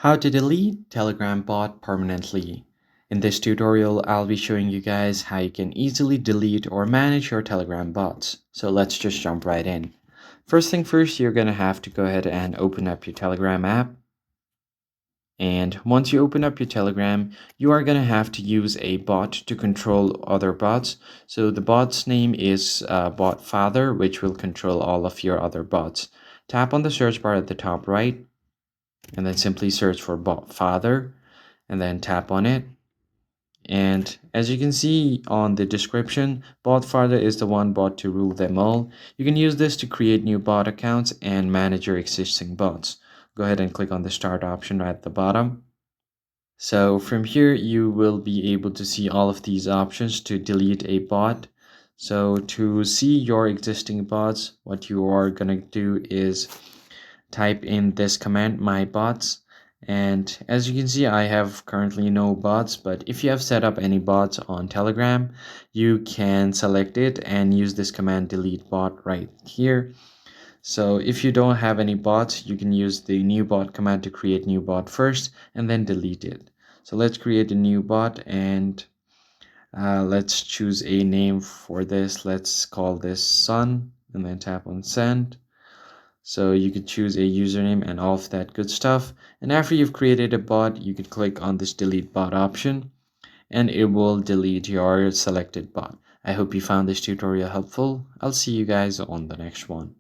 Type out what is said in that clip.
How to delete Telegram bot permanently. In this tutorial, I'll be showing you guys how you can easily delete or manage your Telegram bots. So let's just jump right in. First thing first, you're going to have to go ahead and open up your Telegram app. And once you open up your Telegram, you are going to have to use a bot to control other bots. So the bot's name is BotFather, which will control all of your other bots. Tap on the search bar at the top right, and then simply search for BotFather, and then tap on it. And as you can see on the description, BotFather is the one bot to rule them all. You can use this to create new bot accounts and manage your existing bots. Go ahead and click on the start option right at the bottom. So from here, you will be able to see all of these options to delete a bot. So to see your existing bots, what you are going to do is type in this command, my bots. And as you can see, I have currently no bots, but if you have set up any bots on Telegram, you can select it and use this command delete bot right here. So if you don't have any bots, you can use the new bot command to create new bot first and then delete it. So let's create a new bot and let's choose a name for this. Let's call this Sun and then tap on send. So you could choose a username and all of that good stuff. And after you've created a bot, you could click on this delete bot option and it will delete your selected bot. I hope you found this tutorial helpful. I'll see you guys on the next one.